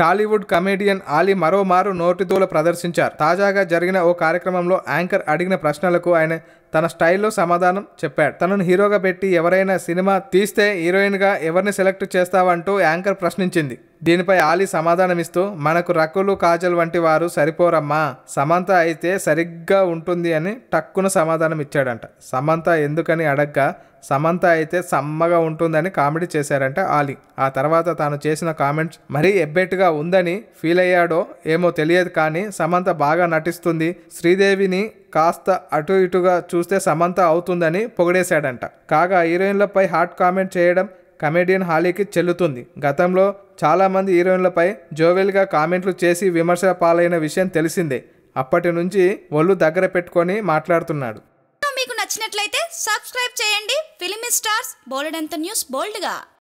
Tollywood comedian Ali మరోమారు నోటిదూల ప్రదర్శించారు. తాజాగా జరిగిన ఓ కార్యక్రమంలో యాంకర్ అడిగిన ప్రశ్నలకు ఆయన తన స్టైల్లో సమాధానం చెప్పాడు. తనను హీరోగా పెట్టి ఎవరైనా సినిమా తీస్తే హీరోయిన్గా ఎవరిని సెలెక్ట్ చేస్తావంటూ యాంకర్ ప్రశ్నించింది. దీనిపై ఆలీ సమాధానమిస్తూ, మనకు రకులు కాజల్ వంటి వారు సరిపోరమ్మా, సమంత అయితే సరిగ్గా ఉంటుంది అని టక్కున సమాధానం ఇచ్చాడంట. సమంత ఎందుకని అడగ్గా సమంత అయితే సమ్మగా ఉంటుందని కామెడీ చేశారంట ఆలీ. ఆ తర్వాత తాను చేసిన కామెంట్స్ మరీ ఎబ్బెట్టుగా ఉందని ఫీల్ అయ్యాడో ఏమో తెలియదు కానీ సమంత బాగా నటిస్తుంది, శ్రీదేవిని కాస్త అటు ఇటుగా చూస్తే సమంత అవుతుందని పొగిడేశాడంట. కాగా హీరోయిన్లపై హాట్ కామెంట్ చేయడం కమెడియన్ ఆలీకి చెల్లుతుంది. గతంలో చాలామంది హీరోయిన్లపై జోవెల్గా కామెంట్లు చేసి విమర్శల పాలైన విషయం తెలిసిందే. అప్పటి నుంచి ఒళ్ళు దగ్గర పెట్టుకొని మాట్లాడుతున్నాడు. మీకు నచ్చినట్లయితే సబ్స్క్రైబ్ చేయండి. ఫిలిమి స్టార్స్ బోలెడంత న్యూస్ బోల్డ్గా.